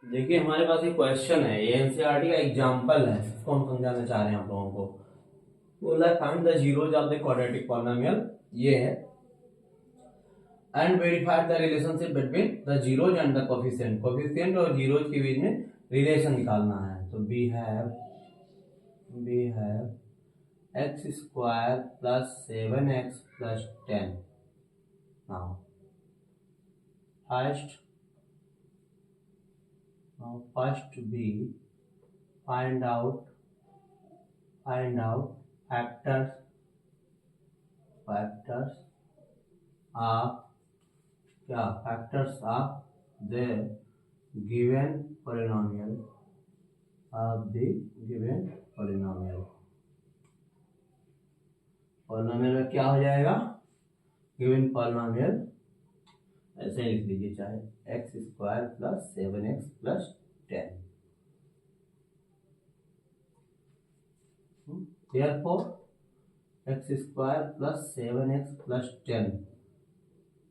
देखिए हमारे पास एक क्वेश्चन है, ये एनसीईआरटी का एग्जांपल है, इसको हम समझाना चाह रहे हैं आप लोगों को। बोला है find the zeros of the quadratic polynomial, ये है, and verify the relationship between the zeros and the coefficient. Coefficient और जीरोज के बीच में रिलेशन निकालना है। तो we have x square plus 7x plus 10। Now first we find out factors of the given polynomial polynomial में क्या हो जाएगा, गिवन पॉलिनोमियल ऐसे लिख लीजिए, चाहे x square plus 7x plus 10। therefore x square plus 7x plus 10,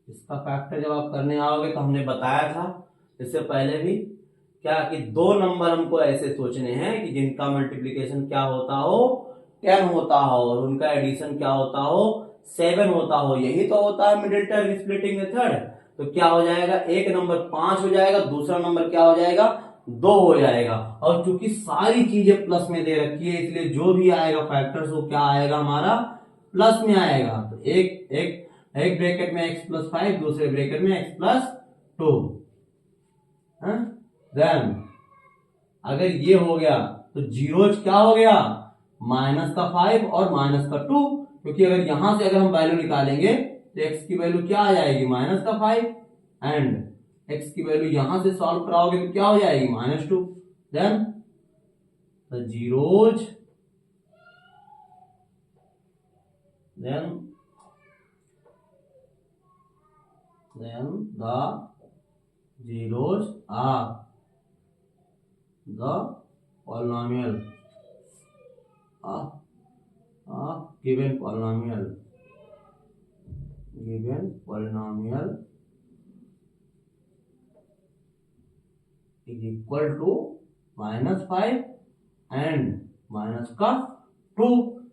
इसका factor जब आप करने आओगे तो हमने बताया था इससे पहले भी क्या कि दो नंबर हमको ऐसे सोचने हैं कि जिनका मल्टीप्लिकेशन क्या होता हो 10 होता हो और उनका एडिशन क्या होता हो 7 होता हो। यही तो होता है मिडिल टर्म स्प्लिटिंग मेथड। तो क्या हो जाएगा, एक नंबर 5 हो जाएगा, दूसरा नंबर क्या हो जाएगा 2 हो जाएगा। और चूंकि सारी चीजें प्लस में दे रखी है इसलिए जो भी आएगा फैक्टर्स वो क्या आएगा, हमारा प्लस में आएगा। तो एक ब्रैकेट में x प्लस 5, दूसरे ब्रैकेट में x प्लस 2। देन अगर ये हो गया तो जीरोज क्या हो गया, माइनस का 5 और माइनस का 2, क्योंकि अगर यहां से अगर हम वैल्यू निकालेंगे तो x की वैल्यू क्या आ जाएगी, माइनस का 5, एंड x की वैल्यू यहां से सॉल्व कराओगे तो क्या हो जाएगी, -2। Then the zeros are the polynomial of given polynomial is equal to -5 and minus का 2।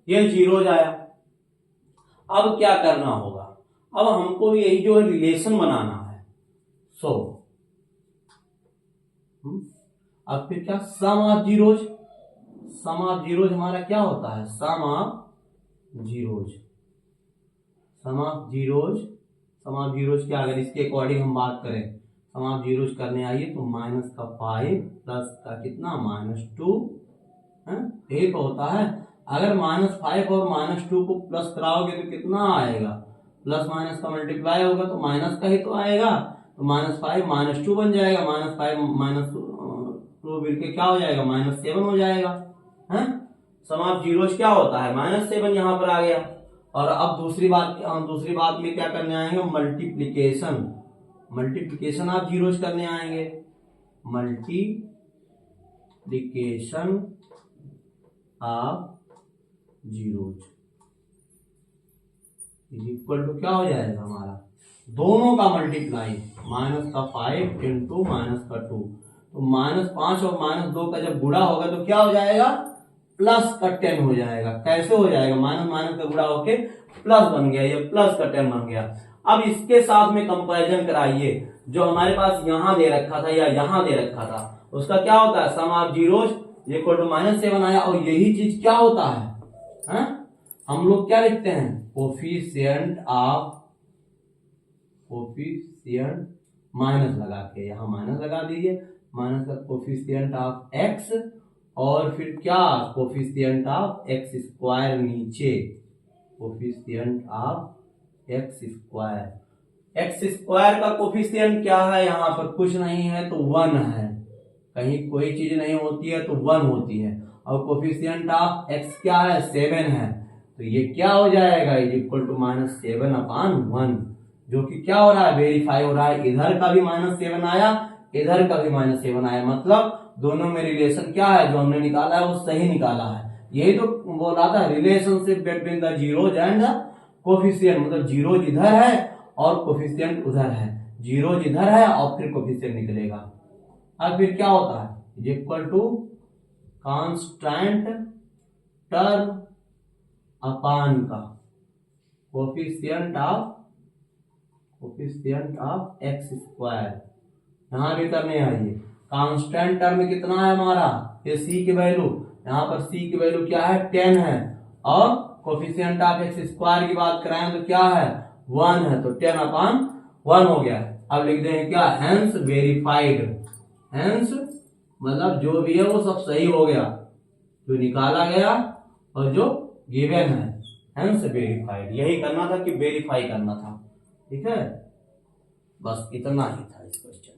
ये जीरोज आया। अब क्या करना होगा, अब हमको यही जो रिलेशन बनाना है। सो अब फिर क्या, सम ऑफ जीरोज हमारा क्या होता है, सम ऑफ जीरोज क्या, अगर इसके अकॉर्डिंग हम बात करें सम ऑफ जीरोज करने आइए तो माइनस का 5 प्लस का कितना, -2, यही तो होता है। अगर -5 और -2 को प्लस कराओगे तो कितना आएगा, प्लस माइनस का मल्टीप्लाई होगा तो माइनस का ही तो आएगा। तो -5 -2 बन जाएगा, -5 -2 मिलके क्या हो जाएगा, -7 हो जाएगा। सम ऑफ जीरोज क्या होता है, -7 यहां पर आ गया। और अब दूसरी बात में क्या करने आएंगे, मल्टीप्लिकेशन ऑफ जीरोज करने आएंगे। Multiplication of zeros is equal to क्या हो जाएगा, हमारा दोनों का मल्टीप्लाई, माइनस का 5 इंटू माइनस का 2। तो -5 और -2 का जब गुणा होगा तो क्या हो जाएगा, प्लस का 10 हो जाएगा। कैसे हो जाएगा, माइनस का गुणा होके प्लस बन गया, ये प्लस का 10 बन गया। अब इसके साथ में कंपैरिजन कराइए, जो हमारे पास यहां दे रखा था या यहां दे रखा था उसका क्या होता है, सम ऑफ जीरोज इक्वल टू -7 आया। और यही चीज क्या होता है, हम लोग क्या लिखते हैं, कोफिशिएंट माइनस लगा के, यहां माइनस लगा दीजिए, माइनस का कोफिशिएंट ऑफ एक्स और फिर क्या, कोफिशिएंट ऑफ एक्स स्क्वायर नीचे, कोफिशिएंट ऑफ एक्स स्क्वायर का कोफिशिएंट क्या है, यहां पर कुछ नहीं है तो 1 है, कहीं कोई चीज नहीं होती है तो 1 होती है। और कोफिशिएंट ऑफ एक्स क्या है, 7 है, तो ये क्या हो जाएगा, इज इक्वल टू -7/1, जो कि क्या हो रहा है, वेरीफाई हो रहा है। इधर का भी -7 आया, इधर का भी -7 आया, मतलब दोनों में रिलेशन क्या है, जो हमने निकाला है वो सही निकाला है। यही तो बोला था, relationship between the zeros and the coefficient, मतलब जीरोज इधर है और कोफिशिएंट उधर है, जीरोज इधर है और फिर कोफिशिएंट निकलेगा। अब फिर क्या होता है, is equal to constant term upon का कोफिशिएंट ऑफ एक्स स्क्वायर। यहां भी करने आइए, कांस्टेंट टर्म कितना है हमारा, ये सी की वैल्यू, यहाँ पर सी की वैल्यू क्या है 10 है, और कोफिशिएंट ऑफ एक्स स्क्वायर की बात कराएं तो क्या है 1 है, तो 10/1 हो गया है। अब लिख देंगे क्या, हेंस वेरीफाइड, हेंस मतलब जो भी है वो सब सही हो गया, जो निकाला गया और जो गिवन है, हेंस वेरीफाइड। यही करना था कि वेरीफाई करना था, ठीक है, बस इतना ही था इस क्वेश्चन।